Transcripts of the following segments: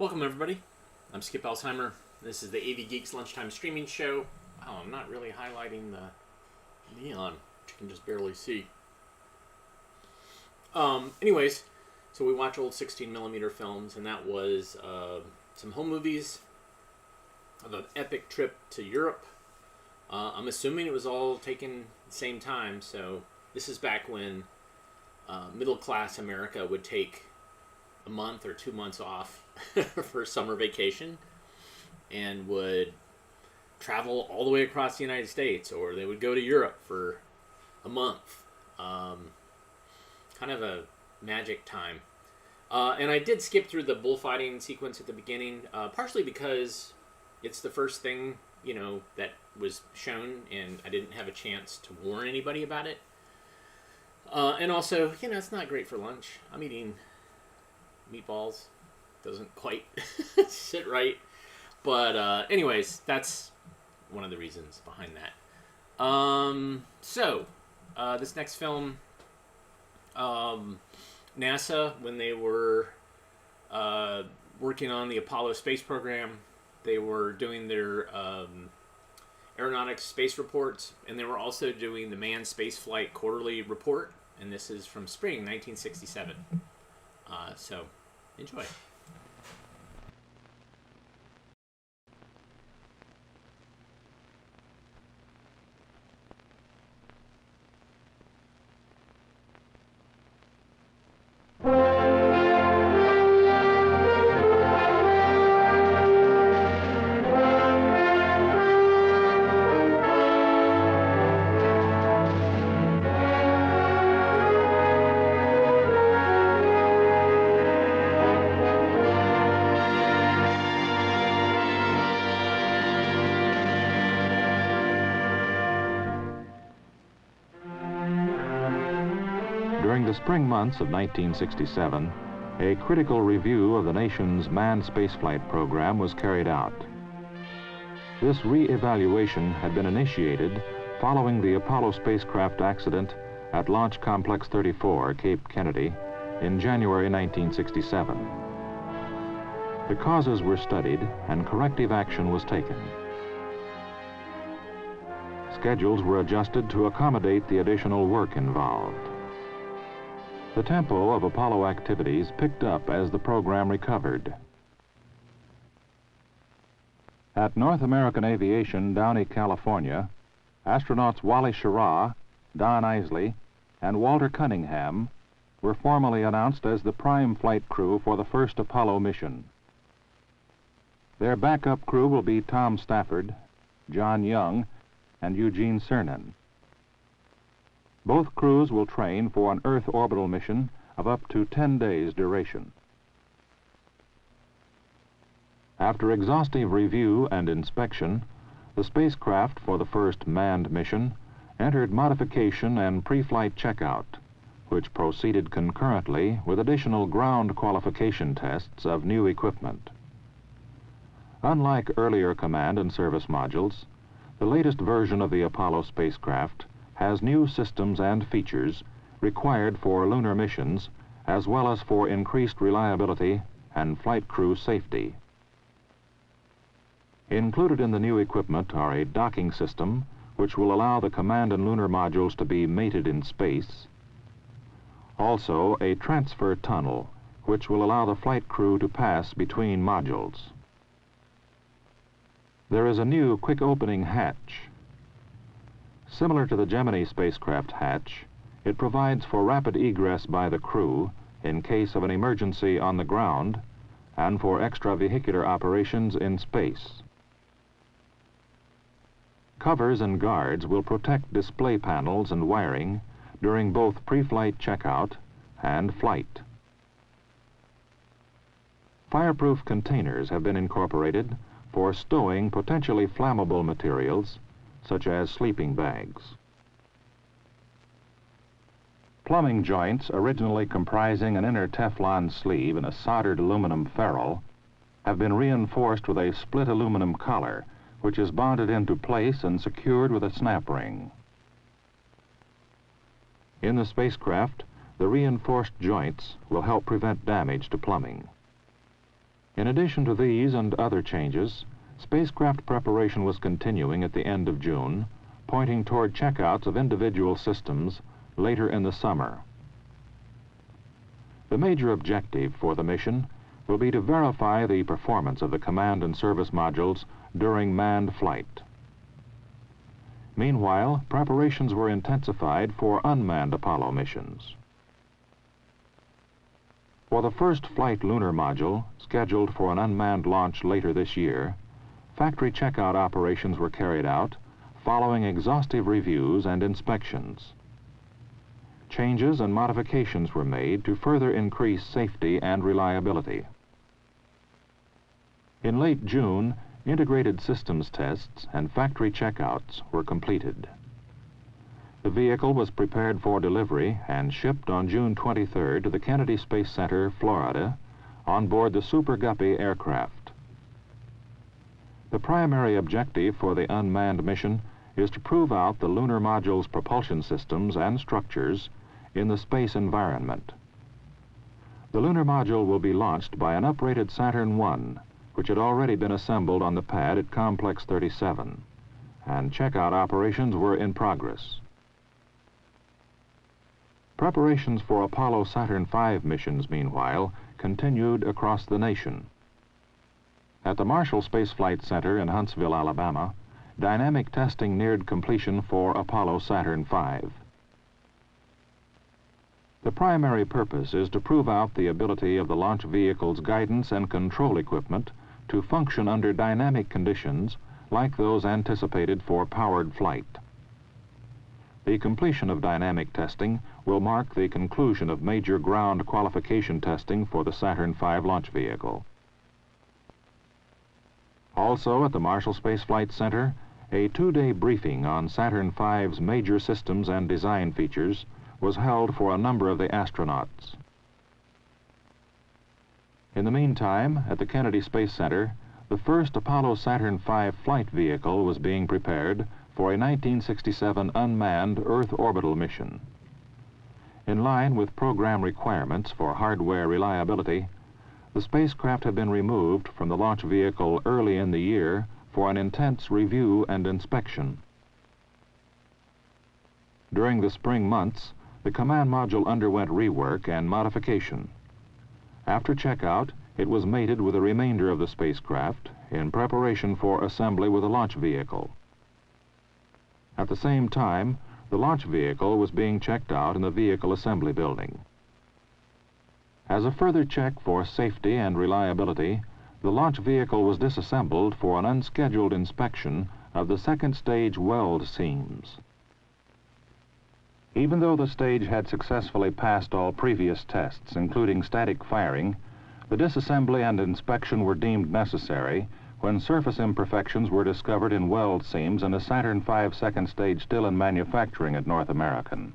Welcome everybody, I'm Skip Alsheimer. This is the AV Geeks Lunchtime Streaming Show. Wow, I'm not really highlighting the neon, which you can just barely see. Anyways, so we watch old 16mm films, and that was some home movies of an epic trip to Europe. I'm assuming it was all taken at the same time, so this is back when middle-class America would take a month or 2 months off for summer vacation and would travel all the way across the United States, or they would go to Europe for a month. Kind of a magic time. And I did skip through the bullfighting sequence at the beginning, partially because it's the first thing, that was shown, and I didn't have a chance to warn anybody about it. And also, it's not great for lunch. I'm eating meatballs. Doesn't quite sit right. But anyways, that's one of the reasons behind that. So, this next film, NASA, when they were working on the Apollo space program, they were doing their aeronautics space reports, and they were also doing the manned spaceflight quarterly report, and this is from spring 1967. So, enjoy. During the spring months of 1967, a critical review of the nation's manned spaceflight program was carried out. This re-evaluation had been initiated following the Apollo spacecraft accident at Launch Complex 34, Cape Kennedy, in January 1967. The causes were studied and corrective action was taken. Schedules were adjusted to accommodate the additional work involved. The tempo of Apollo activities picked up as the program recovered. At North American Aviation, Downey, California, astronauts Wally Schirra, Don Isley, and Walter Cunningham were formally announced as the prime flight crew for the first Apollo mission. Their backup crew will be Tom Stafford, John Young, and Eugene Cernan. Both crews will train for an Earth orbital mission of up to 10 days duration. After exhaustive review and inspection, the spacecraft for the first manned mission entered modification and pre-flight checkout, which proceeded concurrently with additional ground qualification tests of new equipment. Unlike earlier command and service modules, the latest version of the Apollo spacecraft has new systems and features required for lunar missions, as well as for increased reliability and flight crew safety. Included in the new equipment are a docking system, which will allow the command and lunar modules to be mated in space. Also, a transfer tunnel, which will allow the flight crew to pass between modules. There is a new quick opening hatch. Similar to the Gemini spacecraft hatch, it provides for rapid egress by the crew in case of an emergency on the ground and for extravehicular operations in space. Covers and guards will protect display panels and wiring during both pre-flight checkout and flight. Fireproof containers have been incorporated for stowing potentially flammable materials such as sleeping bags. Plumbing joints, originally comprising an inner Teflon sleeve and a soldered aluminum ferrule, have been reinforced with a split aluminum collar, which is bonded into place and secured with a snap ring. In the spacecraft, the reinforced joints will help prevent damage to plumbing. In addition to these and other changes, spacecraft preparation was continuing at the end of June, pointing toward checkouts of individual systems later in the summer. The major objective for the mission will be to verify the performance of the command and service modules during manned flight. Meanwhile, preparations were intensified for unmanned Apollo missions. For the first flight lunar module, scheduled for an unmanned launch later this year, factory checkout operations were carried out following exhaustive reviews and inspections. Changes and modifications were made to further increase safety and reliability. In late June, integrated systems tests and factory checkouts were completed. The vehicle was prepared for delivery and shipped on June 23rd to the Kennedy Space Center, Florida, on board the Super Guppy aircraft. The primary objective for the unmanned mission is to prove out the lunar module's propulsion systems and structures in the space environment. The lunar module will be launched by an uprated Saturn I, which had already been assembled on the pad at Complex 37, and checkout operations were in progress. Preparations for Apollo Saturn V missions, meanwhile, continued across the nation. At the Marshall Space Flight Center in Huntsville, Alabama, dynamic testing neared completion for Apollo Saturn V. The primary purpose is to prove out the ability of the launch vehicle's guidance and control equipment to function under dynamic conditions like those anticipated for powered flight. The completion of dynamic testing will mark the conclusion of major ground qualification testing for the Saturn V launch vehicle. Also at the Marshall Space Flight Center, a two-day briefing on Saturn V's major systems and design features was held for a number of the astronauts. In the meantime, at the Kennedy Space Center, the first Apollo Saturn V flight vehicle was being prepared for a 1967 unmanned Earth orbital mission. In line with program requirements for hardware reliability, the spacecraft had been removed from the launch vehicle early in the year for an intense review and inspection. During the spring months, the command module underwent rework and modification. After checkout, it was mated with the remainder of the spacecraft in preparation for assembly with the launch vehicle. At the same time, the launch vehicle was being checked out in the vehicle assembly building. As a further check for safety and reliability, the launch vehicle was disassembled for an unscheduled inspection of the second stage weld seams. Even though the stage had successfully passed all previous tests, including static firing, the disassembly and inspection were deemed necessary when surface imperfections were discovered in weld seams in a Saturn V second stage still in manufacturing at North American.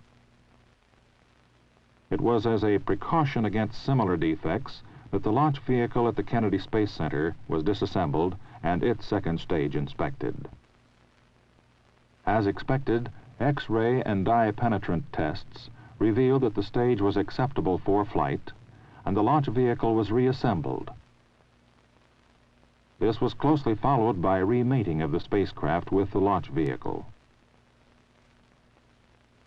It was as a precaution against similar defects that the launch vehicle at the Kennedy Space Center was disassembled and its second stage inspected. As expected, X-ray and dye-penetrant tests revealed that the stage was acceptable for flight, and the launch vehicle was reassembled. This was closely followed by remating of the spacecraft with the launch vehicle.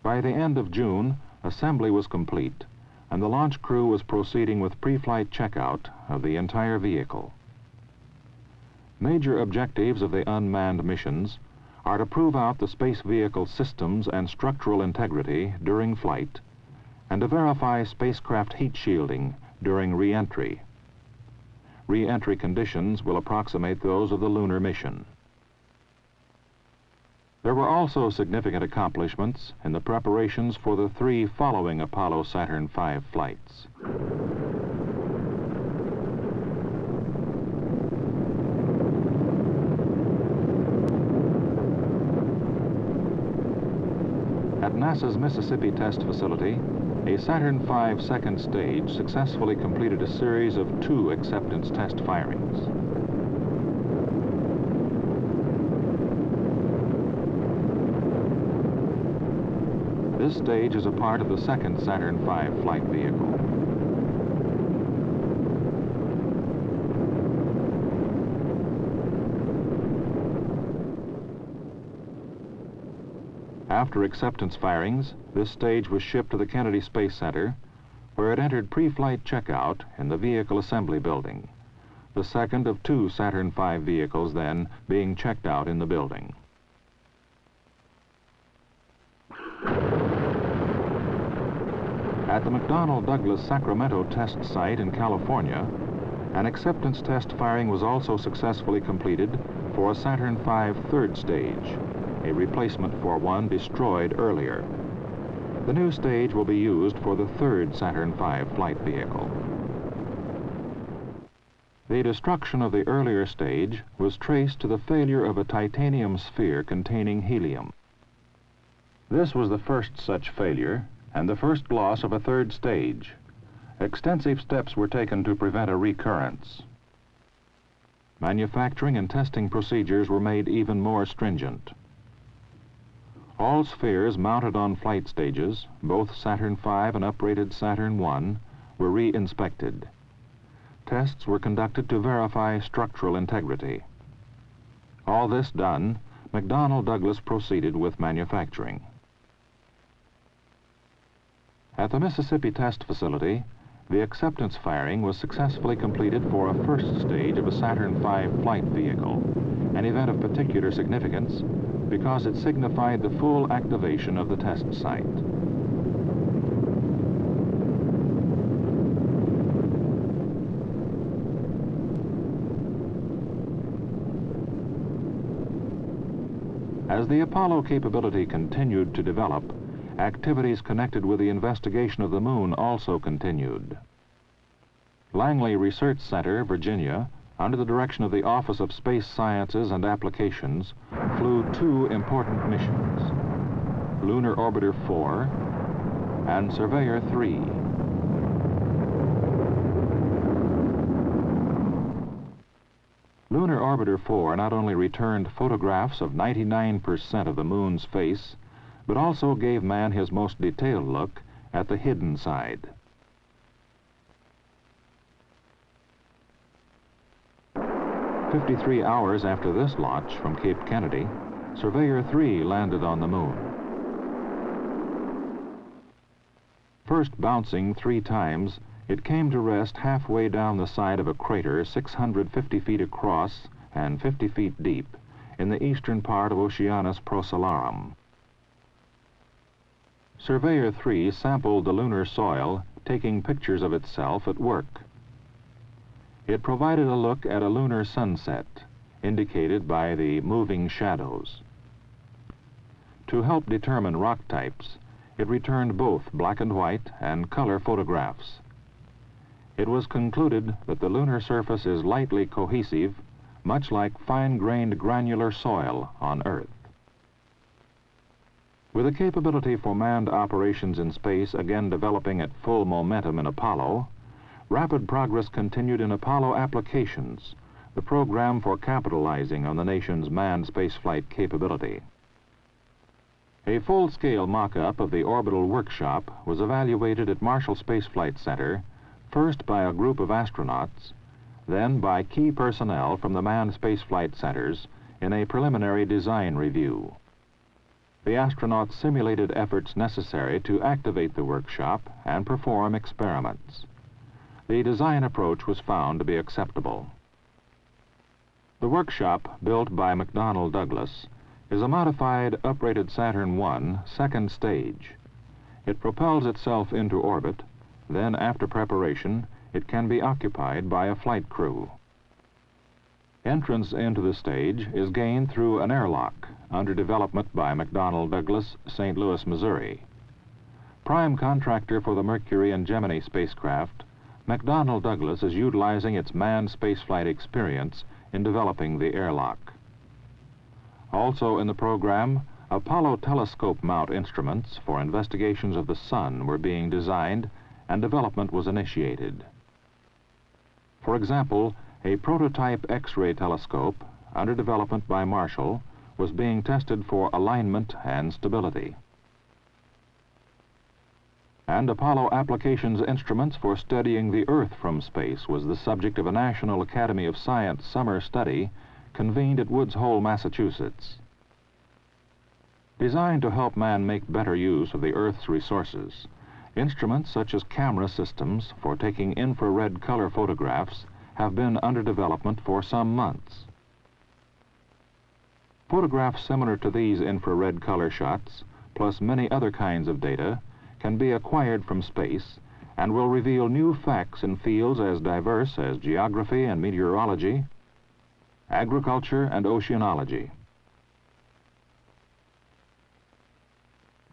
By the end of June, assembly was complete, and the launch crew was proceeding with pre-flight checkout of the entire vehicle. Major objectives of the unmanned missions are to prove out the space vehicle systems and structural integrity during flight, and to verify spacecraft heat shielding during re-entry. Re-entry conditions will approximate those of the lunar mission. There were also significant accomplishments in the preparations for the 3 following Apollo Saturn V flights. At NASA's Mississippi Test Facility, a Saturn V second stage successfully completed a series of 2 acceptance test firings. This stage is a part of the second Saturn V flight vehicle. After acceptance firings, this stage was shipped to the Kennedy Space Center, where it entered pre-flight checkout in the Vehicle Assembly Building, the second of 2 Saturn V vehicles then being checked out in the building. At the McDonnell Douglas Sacramento test site in California, an acceptance test firing was also successfully completed for a Saturn V third stage, a replacement for one destroyed earlier. The new stage will be used for the third Saturn V flight vehicle. The destruction of the earlier stage was traced to the failure of a titanium sphere containing helium. This was the first such failure and the first loss of a third stage. Extensive steps were taken to prevent a recurrence. Manufacturing and testing procedures were made even more stringent. All spheres mounted on flight stages, both Saturn V and uprated Saturn I, were re-inspected. Tests were conducted to verify structural integrity. All this done, McDonnell Douglas proceeded with manufacturing. At the Mississippi Test Facility, the acceptance firing was successfully completed for a first stage of a Saturn V flight vehicle, an event of particular significance because it signified the full activation of the test site. As the Apollo capability continued to develop, activities connected with the investigation of the moon also continued. Langley Research Center, Virginia, under the direction of the Office of Space Sciences and Applications, flew 2 important missions, Lunar Orbiter 4 and Surveyor 3. Lunar Orbiter 4 not only returned photographs of 99% of the moon's face, but also gave man his most detailed look at the hidden side. "53 hours after this launch from Cape Kennedy, Surveyor 3 landed on the moon. First bouncing 3 times, it came to rest halfway down the side of a crater 650 feet across and 50 feet deep in the eastern part of Oceanus Procellarum. Surveyor 3 sampled the lunar soil, taking pictures of itself at work. It provided a look at a lunar sunset, indicated by the moving shadows. To help determine rock types, it returned both black and white and color photographs. It was concluded that the lunar surface is lightly cohesive, much like fine-grained granular soil on Earth. With the capability for manned operations in space again developing at full momentum in Apollo, rapid progress continued in Apollo applications, the program for capitalizing on the nation's manned spaceflight capability. A full-scale mock-up of the orbital workshop was evaluated at Marshall Space Flight Center, first by a group of astronauts, then by key personnel from the manned spaceflight centers in a preliminary design review. The astronauts simulated efforts necessary to activate the workshop and perform experiments. The design approach was found to be acceptable. The workshop, built by McDonnell Douglas, is a modified uprated Saturn I second stage. It propels itself into orbit, then after preparation, it can be occupied by a flight crew. Entrance into the stage is gained through an airlock under development by McDonnell Douglas, St. Louis, Missouri. Prime contractor for the Mercury and Gemini spacecraft, McDonnell Douglas is utilizing its manned spaceflight experience in developing the airlock. Also in the program, Apollo telescope mount instruments for investigations of the sun were being designed and development was initiated. For example, a prototype X-ray telescope under development by Marshall was being tested for alignment and stability. And Apollo applications instruments for studying the Earth from space was the subject of a National Academy of Science summer study convened at Woods Hole, Massachusetts. Designed to help man make better use of the Earth's resources, instruments such as camera systems for taking infrared color photographs have been under development for some months. Photographs similar to these infrared color shots, plus many other kinds of data, can be acquired from space and will reveal new facts in fields as diverse as geography and meteorology, agriculture and oceanology.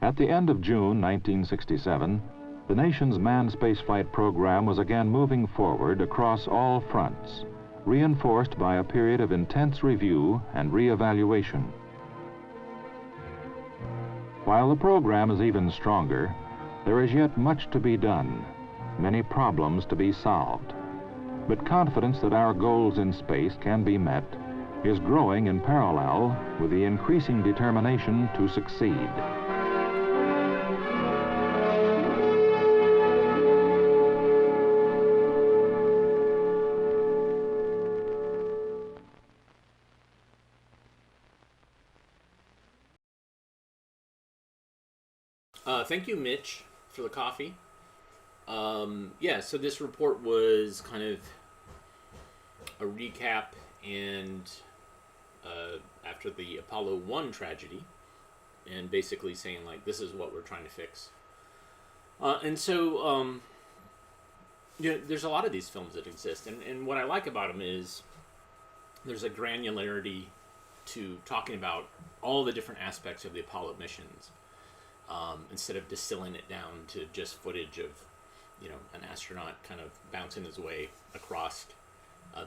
At the end of June 1967, the nation's manned spaceflight program was again moving forward across all fronts, reinforced by a period of intense review and re-evaluation. While the program is even stronger, there is yet much to be done, many problems to be solved. But confidence that our goals in space can be met is growing in parallel with the increasing determination to succeed. Thank you, Mitch, for the coffee. Yeah, so this report was kind of a recap and after the Apollo 1 tragedy, and basically saying, like, this is what we're trying to fix. And so, there's a lot of these films that exist, and what I like about them is there's a granularity to talking about all the different aspects of the Apollo missions. Instead of distilling it down to just footage of, an astronaut kind of bouncing his way across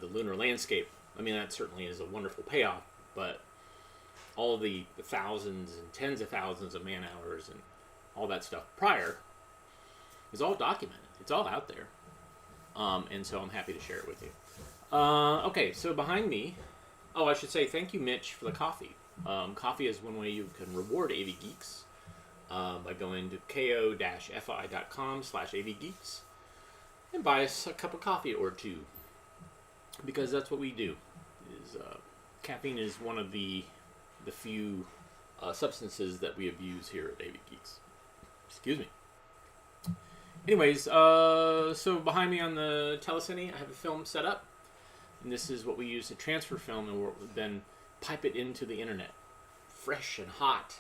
the lunar landscape. I mean, that certainly is a wonderful payoff, but all the thousands and tens of thousands of man hours and all that stuff prior is all documented. It's all out there. And so I'm happy to share it with you. Okay, so behind me, I should say thank you, Mitch, for the coffee. Coffee is one way you can reward AV Geeks. By going to ko-fi.com/avgeeks and buy us a cup of coffee or two, because that's what we do. Caffeine is one of the few substances that we abuse here at AV Geeks. Excuse me. Anyways, so behind me on the telecine, I have a film set up, and this is what we use to transfer film, and we'll then pipe it into the internet, fresh and hot,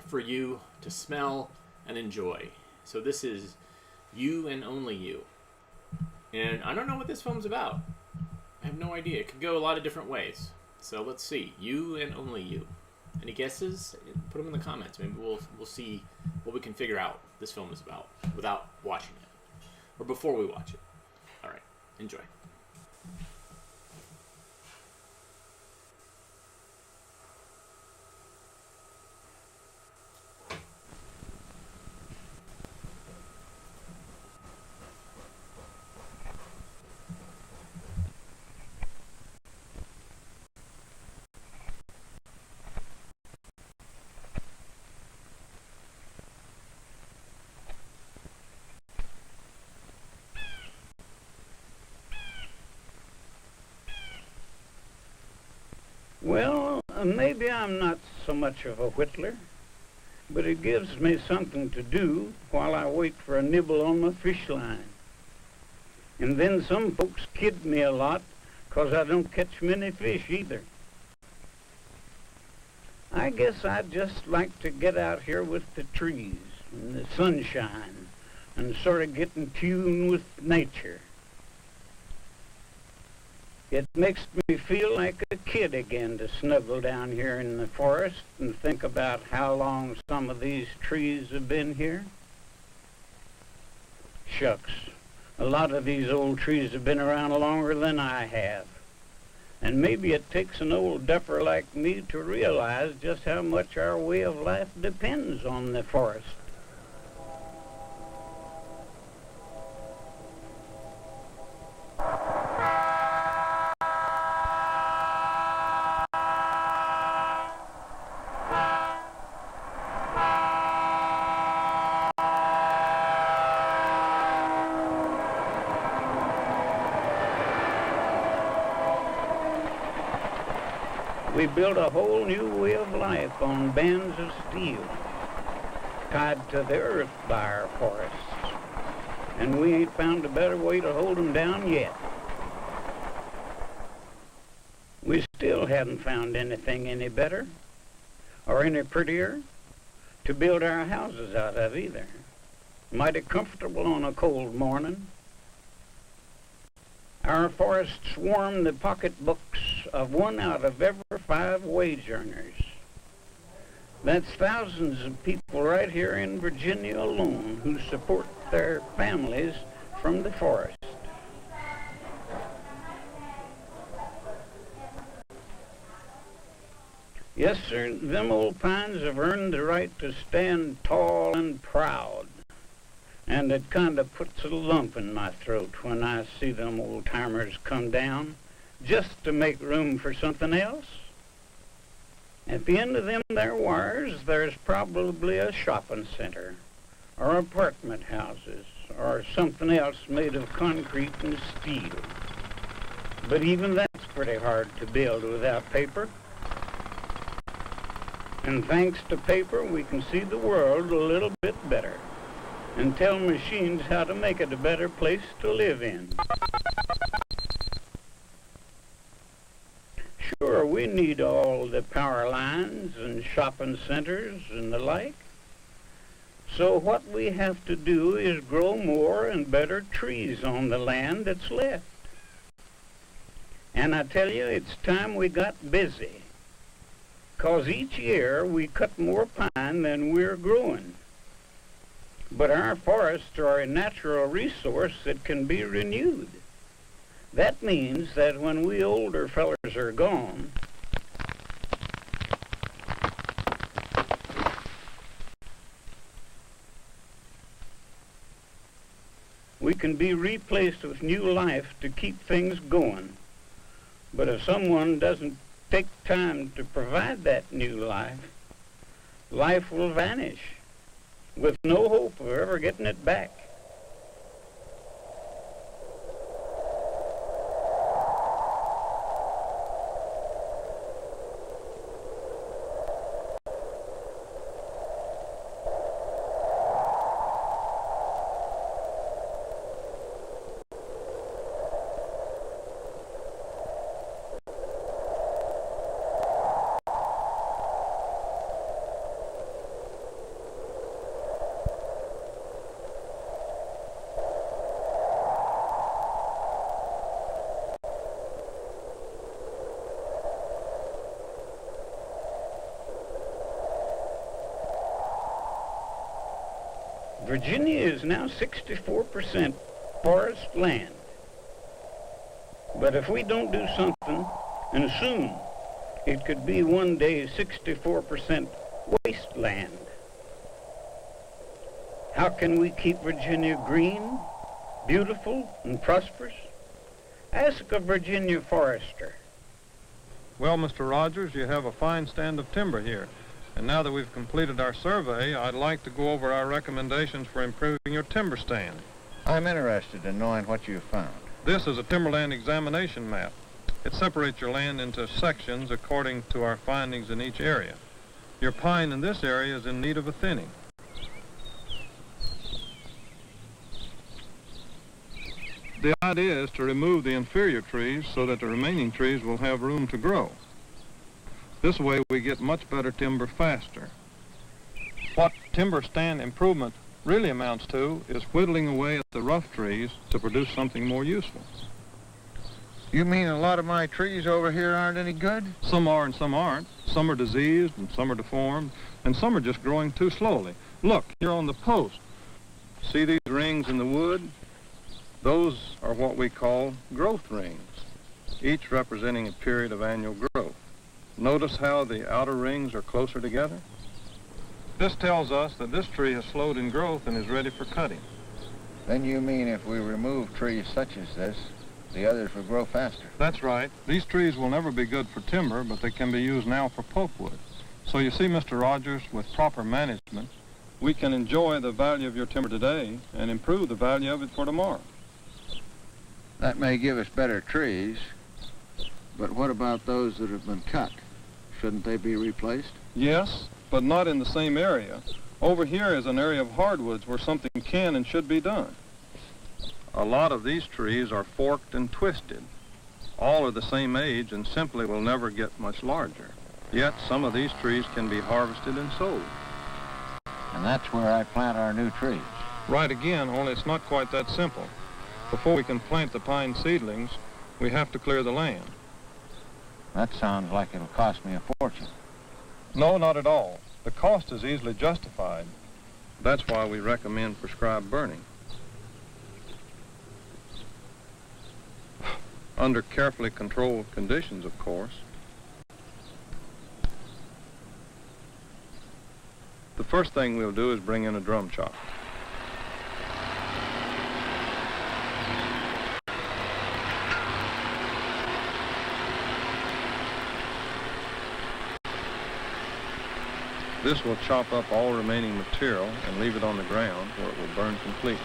for you to smell and enjoy. So this is You and Only You. And I don't know what this film's about. I have no idea. It could go a lot of different ways. So let's see. You and Only You. Any guesses? Put them in the comments. Maybe we'll see what we can figure out this film is about without watching it. Or before we watch it. Alright. Enjoy. Well, maybe I'm not so much of a whittler, but it gives me something to do while I wait for a nibble on my fish line. And then some folks kid me a lot 'cause I don't catch many fish either. I guess I'd just like to get out here with the trees and the sunshine and sort of get in tune with nature. It makes me feel like a kid again to snuggle down here in the forest and think about how long some of these trees have been here. Shucks, a lot of these old trees have been around longer than I have. And maybe it takes an old duffer like me to realize just how much our way of life depends on the forest. We built a whole new way of life on bands of steel tied to the earth by our forests. And we ain't found a better way to hold them down yet. We still haven't found anything any better or any prettier to build our houses out of either. Mighty comfortable on a cold morning. Our forests swarm the pocketbooks of 1 out of every 5 wage earners. That's thousands of people right here in Virginia alone who support their families from the forest. Yes, sir, them old pines have earned the right to stand tall and proud. And it kind of puts a lump in my throat when I see them old-timers come down just to make room for something else. At the end of them there wires, there's probably a shopping center or apartment houses or something else made of concrete and steel. But even that's pretty hard to build without paper. And thanks to paper, we can see the world a little bit better and tell machines how to make it a better place to live in. Sure, we need all the power lines and shopping centers and the like. So what we have to do is grow more and better trees on the land that's left. And I tell you, it's time we got busy. 'Cause each year we cut more pine than we're growing. But our forests are a natural resource that can be renewed. That means that when we older fellers are gone, we can be replaced with new life to keep things going. But if someone doesn't take time to provide that new life, life will vanish with no hope of ever getting it back. Virginia is now 64% forest land. But if we don't do something, and soon, it could be one day 64% wasteland. How can we keep Virginia green, beautiful, and prosperous? Ask a Virginia forester. Well, Mr. Rogers, you have a fine stand of timber here. And now that we've completed our survey, I'd like to go over our recommendations for improving your timber stand. I'm interested in knowing what you've found. This is a timberland examination map. It separates your land into sections according to our findings in each area. Your pine in this area is in need of a thinning. The idea is to remove the inferior trees so that the remaining trees will have room to grow. This way we get much better timber faster. What timber stand improvement really amounts to is whittling away at the rough trees to produce something more useful. You mean a lot of my trees over here aren't any good? Some are and some aren't. Some are diseased and some are deformed, and some are just growing too slowly. Look, here on the post. See these rings in the wood? Those are what we call growth rings, each representing a period of annual growth. Notice how the outer rings are closer together? This tells us that this tree has slowed in growth and is ready for cutting. Then you mean if we remove trees such as this, the others will grow faster? That's right. These trees will never be good for timber, but they can be used now for pulpwood. So you see, Mr. Rogers, with proper management, we can enjoy the value of your timber today and improve the value of it for tomorrow. That may give us better trees, but what about those that have been cut? shouldn't they be replaced? Yes, but not in the same area. Over here is an area of hardwoods where something can and should be done. A lot of these trees are forked and twisted. All are the same age and simply will never get much larger. Yet some of these trees can be harvested and sold. And that's where I plant our new trees. Right again, only it's not quite that simple. Before we can plant the pine seedlings, we have to clear the land. That sounds like it'll cost me a fortune. No, not at all. The cost is easily justified. That's why we recommend prescribed burning. Under carefully controlled conditions, of course. The first thing we'll do is bring in a drum chop. This will chop up all remaining material and leave it on the ground where it will burn completely.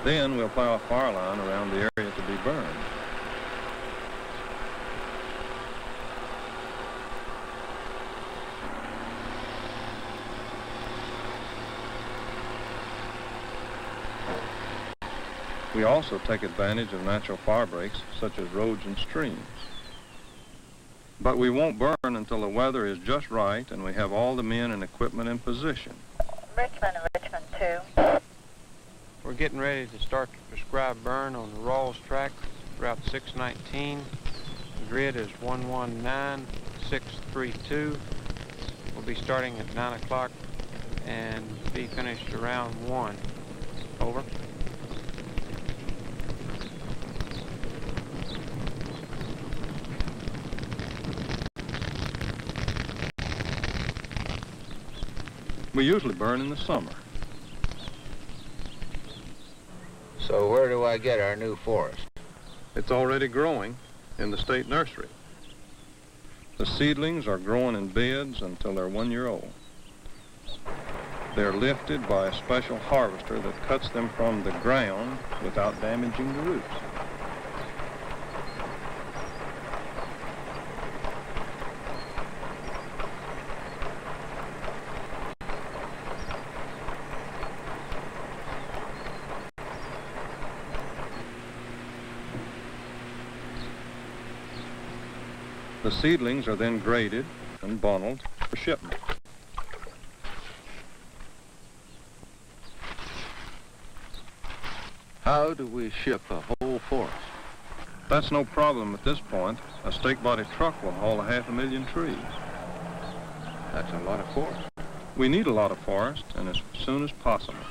Then we'll plow a fire line around the area to be burned. We also take advantage of natural fire breaks such as roads and streams. But we won't burn until the weather is just right and we have all the men and equipment in position. Richmond, Richmond 2. We're getting ready to start the prescribed burn on the Rawls track, Route 619. The grid is 119632. We'll be starting at 9 o'clock and be finished around 1. Over. We usually burn in the summer. So where do I get our new forest? It's already growing in the state nursery. The seedlings are growing in beds until they're 1 year old. They're lifted by a special harvester that cuts them from the ground without damaging the roots. The seedlings are then graded and bundled for shipment. How do we ship a whole forest? That's no problem at this point. A stake body truck will haul 500,000 trees. That's a lot of forest. We need a lot of forest, and as soon as possible.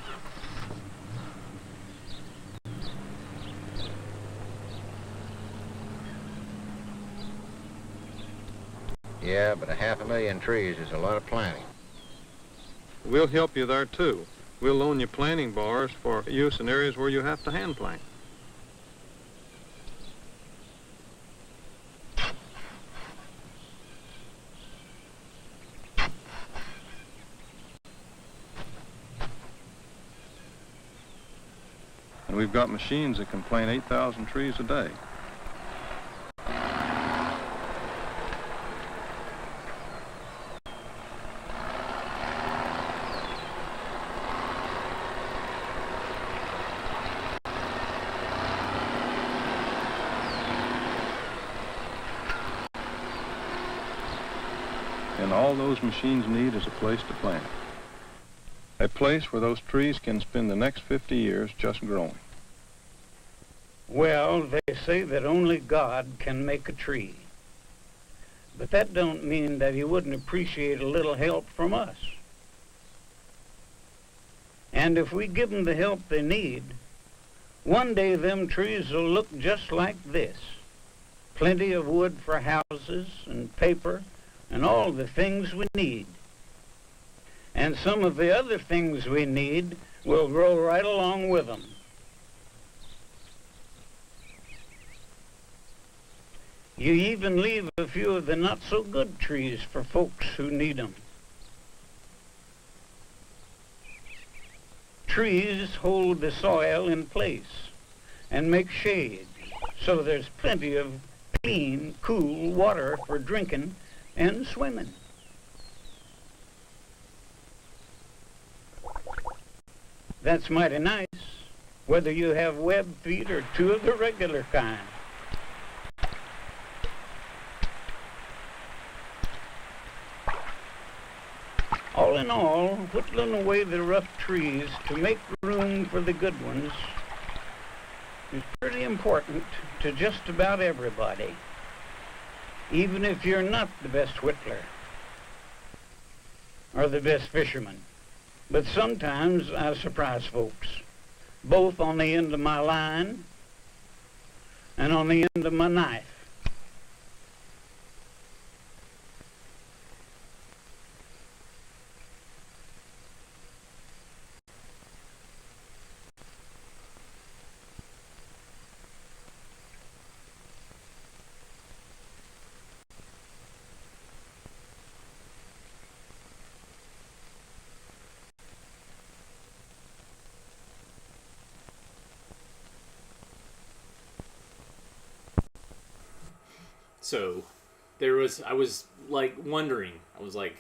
Yeah, but 500,000 trees is a lot of planting. We'll help you there, too. We'll loan you planting bars for use in areas where you have to hand plant. And we've got machines that can plant 8,000 trees a day. And all those machines need is a place to plant. A place where those trees can spend the next 50 years just growing. Well, they say that only God can make a tree. But that don't mean that he wouldn't appreciate a little help from us. And if we give them the help they need, one day them trees will look just like this. Plenty of wood for houses and paper and all the things we need. And some of the other things we need will grow right along with them. You even leave a few of the not-so-good trees for folks who need them. Trees hold the soil in place and make shade, so there's plenty of clean, cool water for drinking and swimming. That's mighty nice, whether you have web feet or two of the regular kind. All in all, whittling away the rough trees to make room for the good ones is pretty important to just about everybody, even if you're not the best whittler or the best fisherman. But sometimes I surprise folks, both on the end of my line and on the end of my knife. So, I was like wondering, I was like,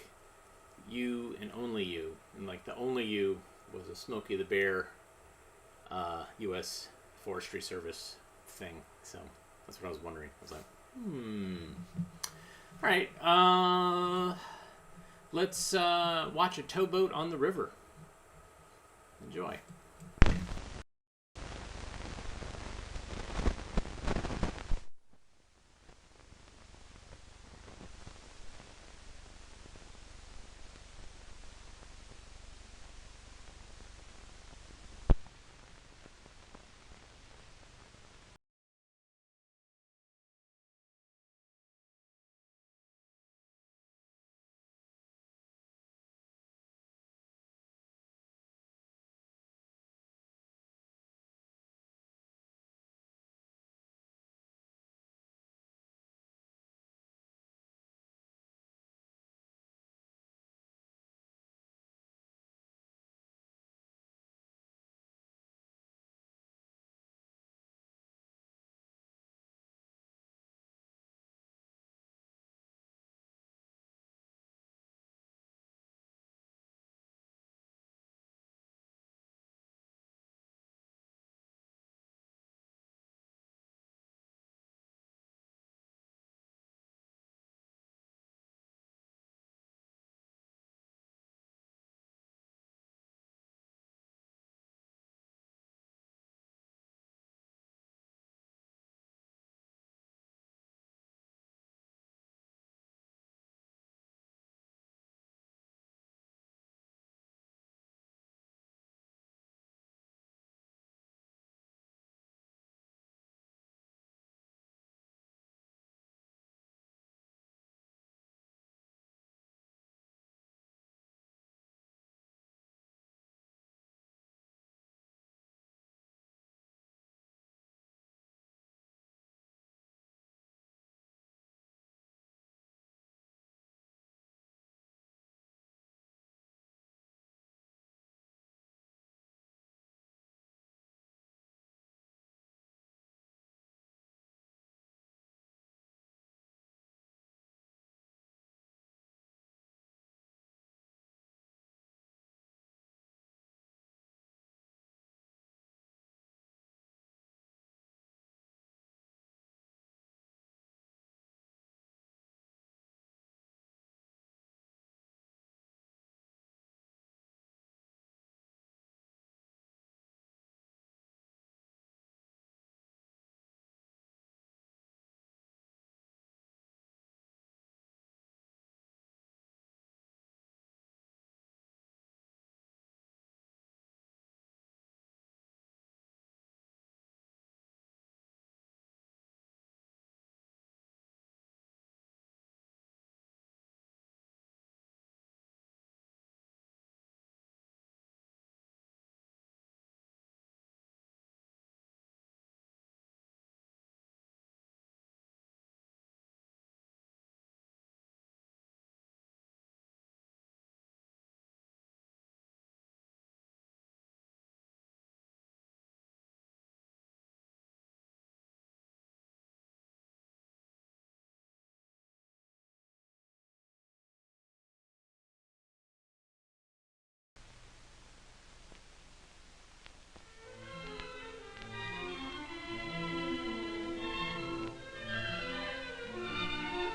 you and only you, and like the only you was a Smokey the Bear, U.S. Forestry Service thing. So that's what I was wondering. I was like, All right, let's watch a towboat on the river. Enjoy.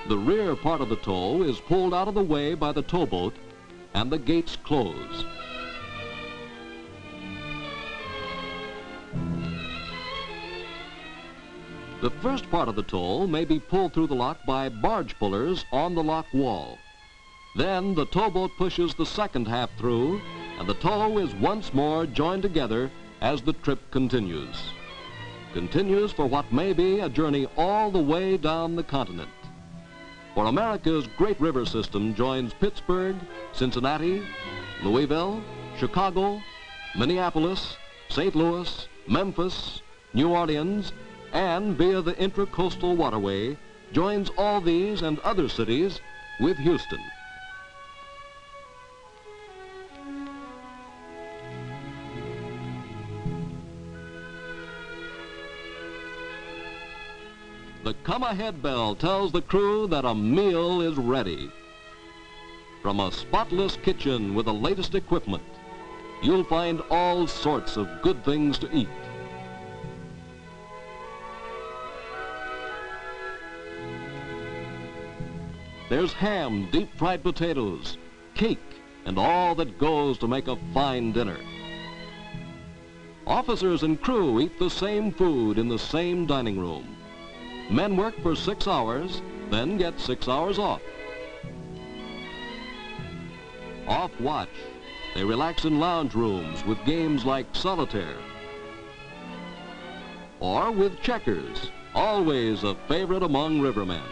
The rear part of the tow is pulled out of the way by the towboat and the gates close. The first part of the tow may be pulled through the lock by barge pullers on the lock wall. Then the towboat pushes the second half through, and the tow is once more joined together as the trip continues. Continues for what may be a journey all the way down the continent. For America's great river system joins Pittsburgh, Cincinnati, Louisville, Chicago, Minneapolis, St. Louis, Memphis, New Orleans, and via the Intracoastal Waterway joins all these and other cities with Houston. The come-ahead bell tells the crew that a meal is ready. From a spotless kitchen with the latest equipment, you'll find all sorts of good things to eat. There's ham, deep-fried potatoes, cake, and all that goes to make a fine dinner. Officers and crew eat the same food in the same dining room. Men work for 6 hours, then get 6 hours off. Off watch, they relax in lounge rooms with games like solitaire or with checkers, always a favorite among rivermen.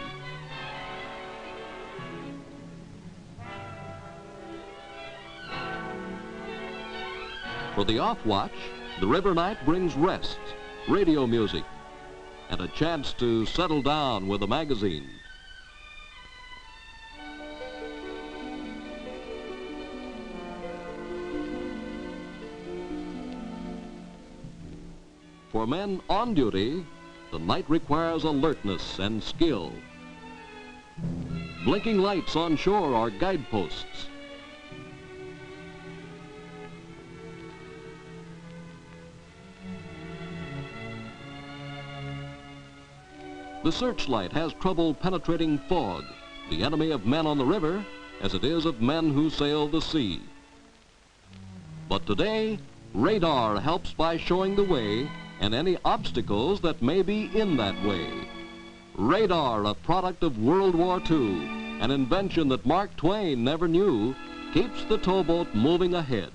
For the off watch, the river night brings rest, radio music, and a chance to settle down with a magazine. For men on duty, the night requires alertness and skill. Blinking lights on shore are guideposts. The searchlight has trouble penetrating fog, the enemy of men on the river, as it is of men who sail the sea. But today, radar helps by showing the way and any obstacles that may be in that way. Radar, a product of World War II, an invention that Mark Twain never knew, keeps the towboat moving ahead.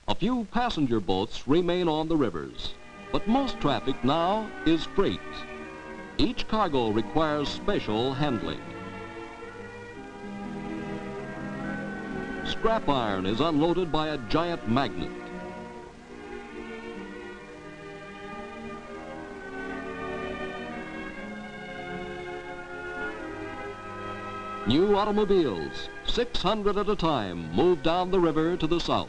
A few passenger boats remain on the rivers, but most traffic now is freight. Each cargo requires special handling. Scrap iron is unloaded by a giant magnet. New automobiles, 600 at a time, move down the river to the south.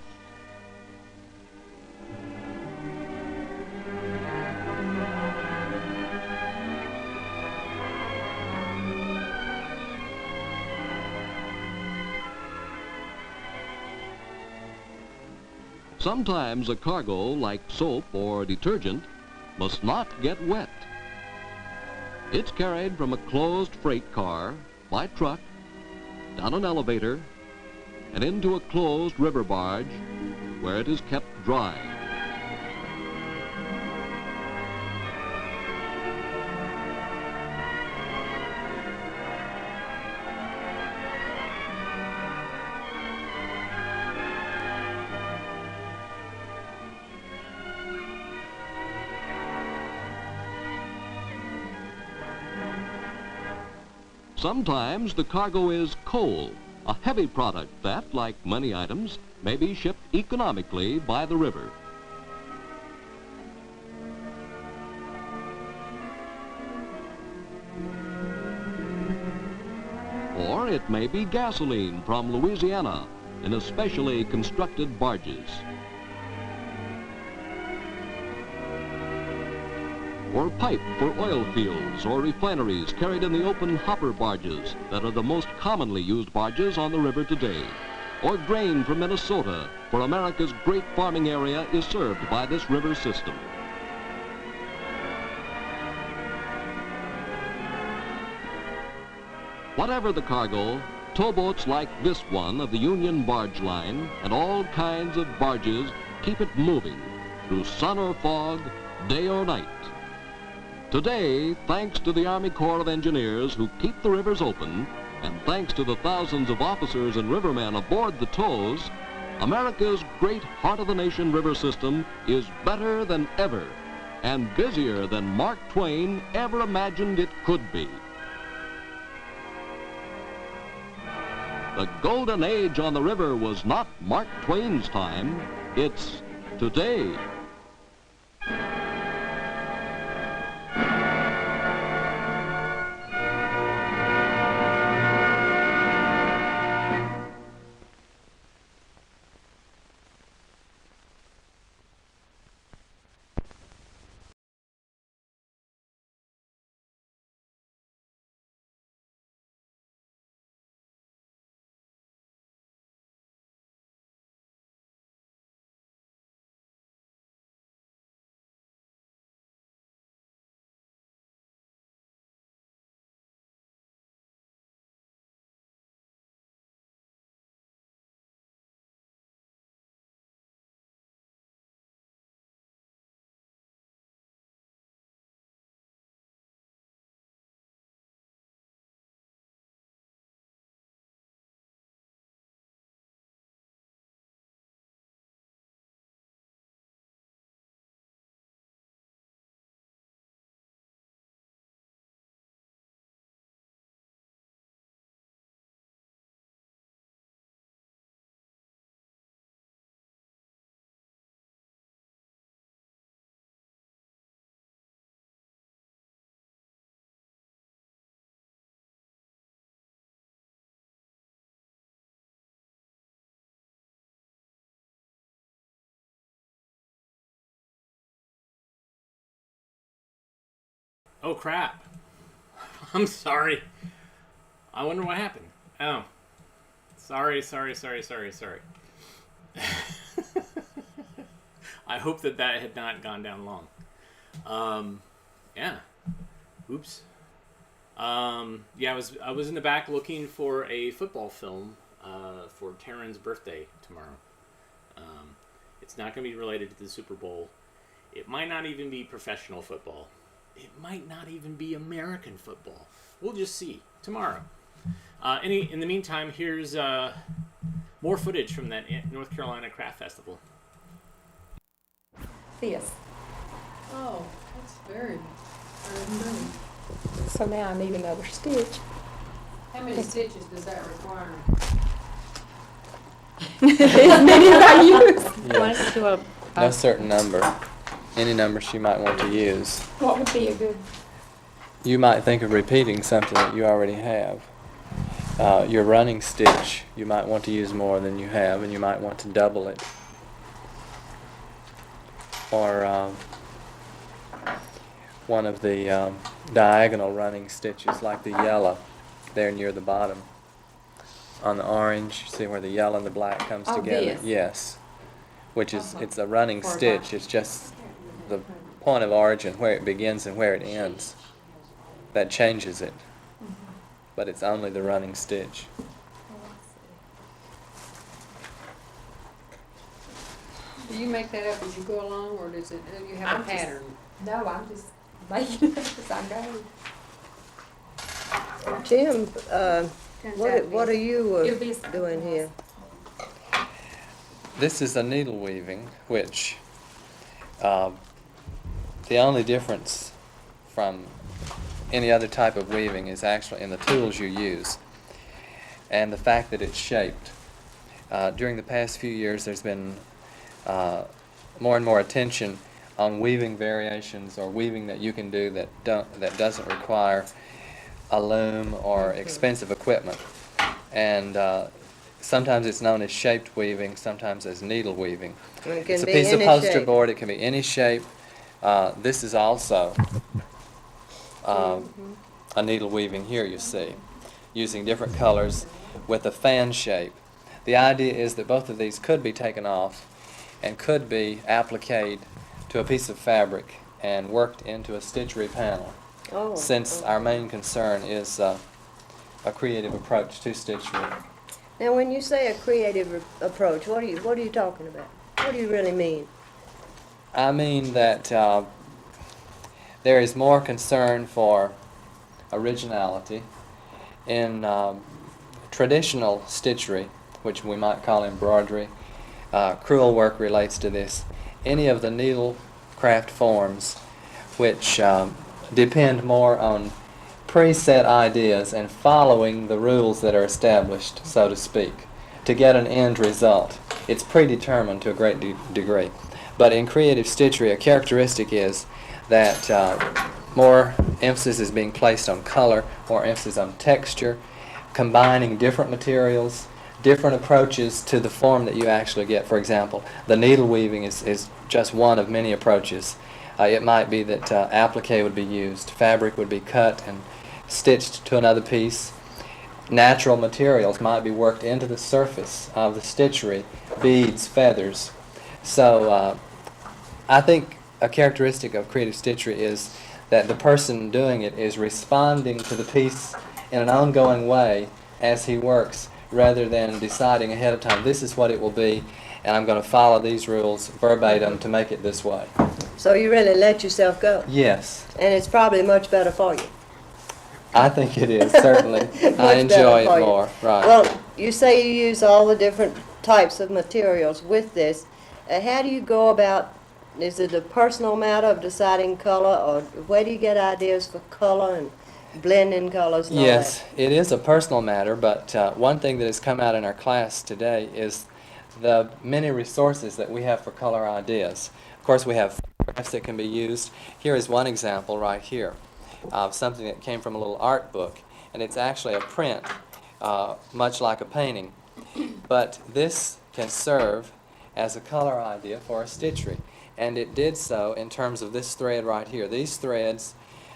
Sometimes a cargo like soap or detergent must not get wet. It's carried from a closed freight car by truck, down an elevator, and into a closed river barge where it is kept dry. Sometimes the cargo is coal, a heavy product that, like many items, may be shipped economically by the river. Or it may be gasoline from Louisiana in especially constructed barges. or pipe for oil fields or refineries carried in the open hopper barges that are the most commonly used barges on the river today, or grain from Minnesota, for America's great farming area is served by this river system. Whatever the cargo, towboats like this one of the Union Barge Line and all kinds of barges keep it moving through sun or fog, day or night. Today, thanks to the Army Corps of Engineers who keep the rivers open, and thanks to the thousands of officers and rivermen aboard the tows, America's great heart-of-the-nation river system is better than ever and busier than Mark Twain ever imagined it could be. The golden age on the river was not Mark Twain's time, it's today. Oh crap. I'm sorry. I wonder what happened. Oh. Sorry. I hope that had not gone down long. Yeah. Oops. Yeah, I was in the back looking for a football film for Taryn's birthday tomorrow. It's not going to be related to the Super Bowl. It might not even be professional football. It might not even be American football. We'll just see tomorrow. In the meantime, here's more footage from that North Carolina Craft Festival. This. Oh, that's very nice. So now I need another stitch. How many stitches does that require? As many as I use. Yeah. No certain number. Any number she might want to use. What would be a good? You might think of repeating something that you already have. Your running stitch, you might want to use more than you have, and you might want to double it. Or one of the diagonal running stitches, like the yellow there near the bottom. On the orange, see where the yellow and the black comes together? This. Yes. Which is, it's a running stitch. It's just the point of origin, where it begins and where it ends. That changes it. But it's only the running stitch. Do you make that up as you go along, or do you have a pattern? No, I'm just making it up as I go. Tim, what are you doing here? This is a needle weaving, which the only difference from any other type of weaving is actually in the tools you use and the fact that it's shaped. During the past few years, there's been more and more attention on weaving variations or weaving that you can do that doesn't require a loom or expensive equipment. And sometimes it's known as shaped weaving, sometimes as needle weaving. It's a piece of poster board. It can be any shape. This is also a needle weaving here, you see, using different colors with a fan shape. The idea is that both of these could be taken off and could be appliqued to a piece of fabric and worked into a stitchery panel. Since our main concern is a creative approach to stitchery. Now, when you say a creative approach, what are you talking about? What do you really mean? I mean that there is more concern for originality in traditional stitchery, which we might call embroidery. Crewel work relates to this. Any of the needlecraft forms which depend more on preset ideas and following the rules that are established, so to speak, to get an end result. It's predetermined to a great degree. But in creative stitchery, a characteristic is that more emphasis is being placed on color, more emphasis on texture, combining different materials, different approaches to the form that you actually get. For example, the needle weaving is just one of many approaches. It might be that applique would be used, fabric would be cut and stitched to another piece. Natural materials might be worked into the surface of the stitchery, beads, feathers. So I think a characteristic of creative stitchery is that the person doing it is responding to the piece in an ongoing way as he works, rather than deciding ahead of time, this is what it will be, and I'm going to follow these rules verbatim to make it this way. So you really let yourself go? Yes. And it's probably much better for you? I think it is, certainly. I enjoy it more. Right. Well, you say you use all the different types of materials with this. How do you go about, is it a personal matter of deciding color, or where do you get ideas for color and blending colors and all Yes, that? it is a personal matter, but one thing that has come out in our class today is the many resources that we have for color ideas. Of course, we have photographs that can be used. Here is one example right here of something that came from a little art book, and it's actually a print, much like a painting. But this can serve as a color idea for a stitchery, and it did so in terms of this thread right here. These threads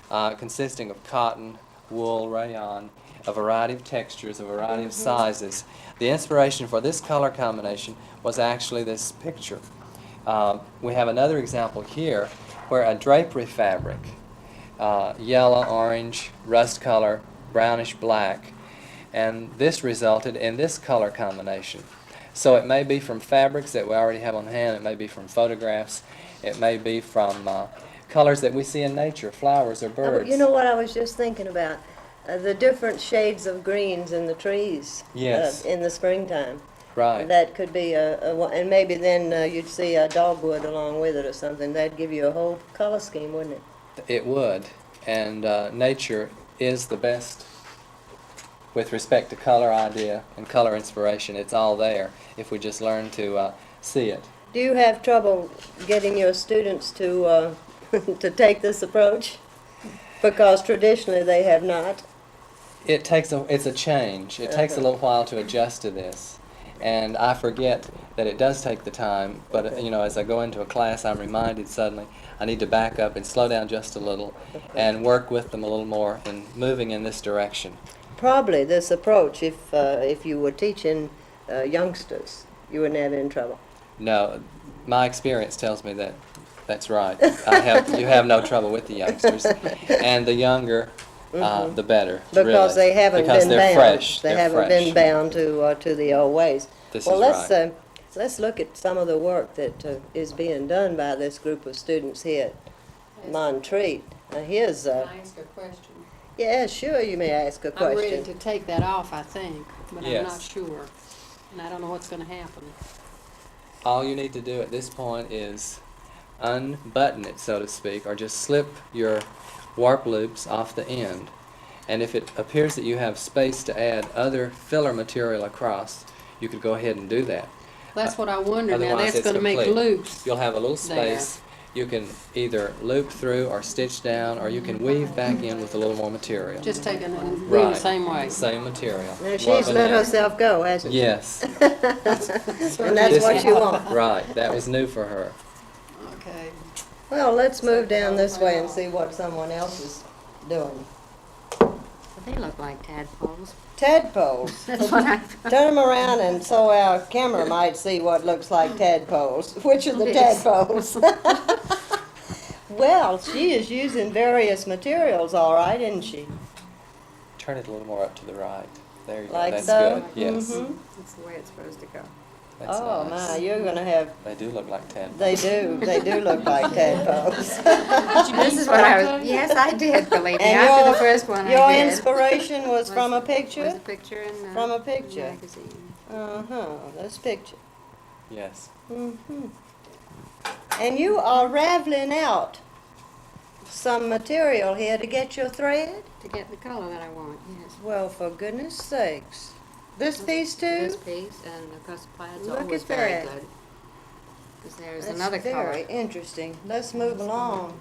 consisting of cotton, wool, rayon, a variety of textures, a variety of sizes. The inspiration for this color combination was actually this picture. We have another example here where a drapery fabric, yellow, orange, rust color, brownish black, and this resulted in this color combination. So it may be from fabrics that we already have on hand, it may be from photographs, it may be from colors that we see in nature, flowers or birds. You know what I was just thinking about? The different shades of greens in the trees. Yes. In the springtime. Right. That could be and maybe then you'd see a dogwood along with it or something. That'd give you a whole color scheme, wouldn't it? It would. And nature is the best with respect to color idea and color inspiration. It's all there if we just learn to see it. Do you have trouble getting your students to to take this approach? Because traditionally they have not. It's a change. It takes a little while to adjust to this. And I forget that it does take the time, but as I go into a class, I'm reminded suddenly I need to back up and slow down just a little and work with them a little more in moving in this direction. Probably this approach, if you were teaching youngsters, you wouldn't have any trouble. No, my experience tells me that that's right. You have no trouble with the youngsters, and the younger, the better. Because really. They haven't because been they're bound. Fresh. They they're haven't fresh. been bound to the old ways. This well, is right. Let's look at some of the work that is being done by this group of students here at Montreat. Here's. Can I ask a question? Yeah, sure. You may ask a question. I'm ready to take that off, I think, but Yes. I'm not sure, and I don't know what's going to happen. All you need to do at this point is unbutton it, so to speak, or just slip your warp loops off the end. And if it appears that you have space to add other filler material across, you could go ahead and do that. That's what I wonder now. Otherwise, That's it's going to make complete. loops. You'll have a little space. You can either loop through or stitch down, or you can weave back in with a little more material. Just taking and weave Right. the same way. Same material. Now, she's let herself go, hasn't she? Yes. And that's what you want. Right. That was new for her. Okay. Well, let's move down this way and see what someone else is doing. They look like tadpoles. Tadpoles. That's what I Turn them around and so our camera might see what looks like tadpoles. Which are the tadpoles? Well, she is using various materials, all right, isn't she? Turn it a little more up to the right. There you go. Like That's so? good. Yes. Mhm. That's the way it's supposed to go. That's Oh nice. my, you're gonna have. They do look like tadpoles. They do. They do look like tadpoles. This is what I was. Yes, I did, believe me. And After your- the first one, Your I did. inspiration was from a picture? Was a picture in the From a picture. magazine. Uh-huh, this picture. Yes. Mm-hmm. And you are raveling out some material here to get your thread? To get the color that I want, yes. Well, for goodness sakes. This piece too? This piece and the custom plaid's Look always at very that. good. Because there's That's another very color. interesting. Let's move along.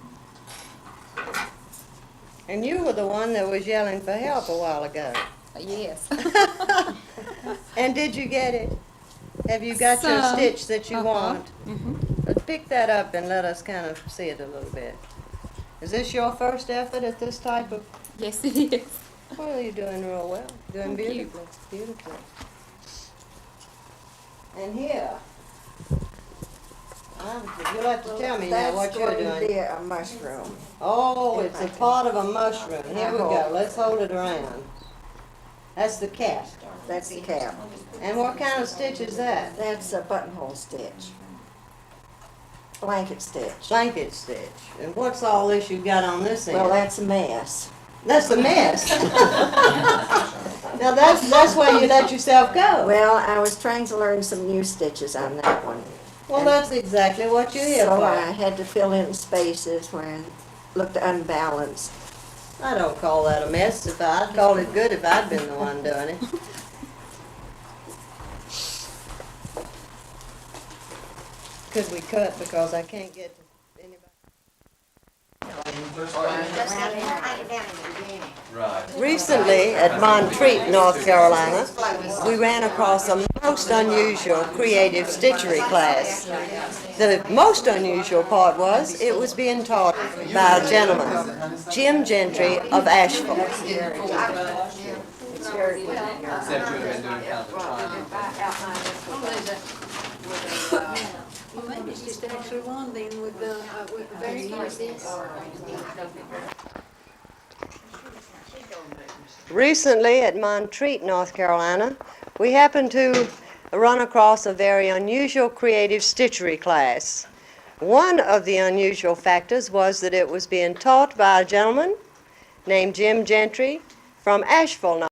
And you were the one that was yelling for help a while ago. Yes. And did you get it? Have you got your Some. stitch that you want? Mm-hmm. Let's pick that up and let us kind of see it a little bit. Is this your first effort at this type of? Yes, it is. Well, you're doing real well. Doing Thank you. beautifully. Beautifully. And here. You'll have to tell me now what you're doing. That's going to be a mushroom. Oh, it's a part of a mushroom. Here we go. Let's hold it around. That's the cap. That's the cap. And what kind of stitch is that? That's a buttonhole stitch. Blanket stitch. Blanket stitch. And what's all this you got on this end? Well, that's a mess. That's a mess. Now that's where you let yourself go. Well, I was trying to learn some new stitches on that one. Well, that's exactly what you're here So for. I had to fill in spaces where it looked unbalanced. I don't call that a mess. I'd call it good if I'd been the one doing it. Could we cut because I can't get to anybody? Right. Recently, at Montreat, North Carolina, we ran across a most unusual creative stitchery class. The most unusual part was it was being taught by a gentleman, Jim Gentry of Asheville. Except you have been doing kind of a triangle. Well, maybe it's just actually one then with the very Recently at Montreat, North Carolina, we happened to run across a very unusual creative stitchery class. One of the unusual factors was that it was being taught by a gentleman named Jim Gentry from Asheville, North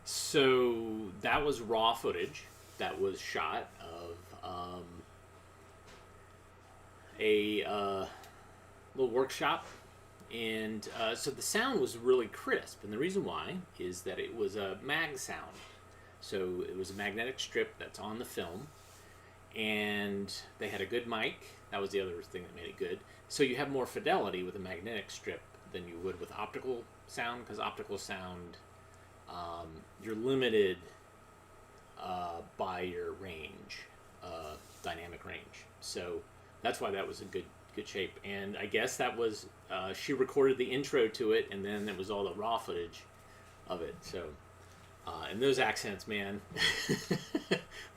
So that was raw footage that was shot of a little workshop, and so the sound was really crisp, and the reason why is that it was a mag sound. So it was a magnetic strip that's on the film, and they had a good mic. That was the other thing that made it good. So you have more fidelity with a magnetic strip than you would with optical sound, because optical sound, you're limited by your range, dynamic range. So that's why that was a good shape. And I guess that was, she recorded the intro to it, and then it was all the raw footage of it. So, and those accents, man,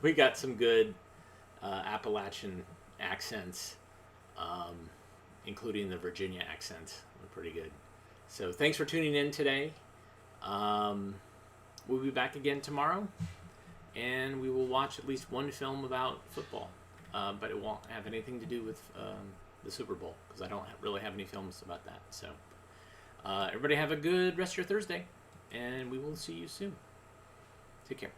we got some good Appalachian accents, including the Virginia accent. They're pretty good. So thanks for tuning in today. We'll be back again tomorrow, and we will watch at least one film about football, but it won't have anything to do with the Super Bowl, because I don't really have any films about that. So everybody have a good rest of your Thursday, and we will see you soon. Take care.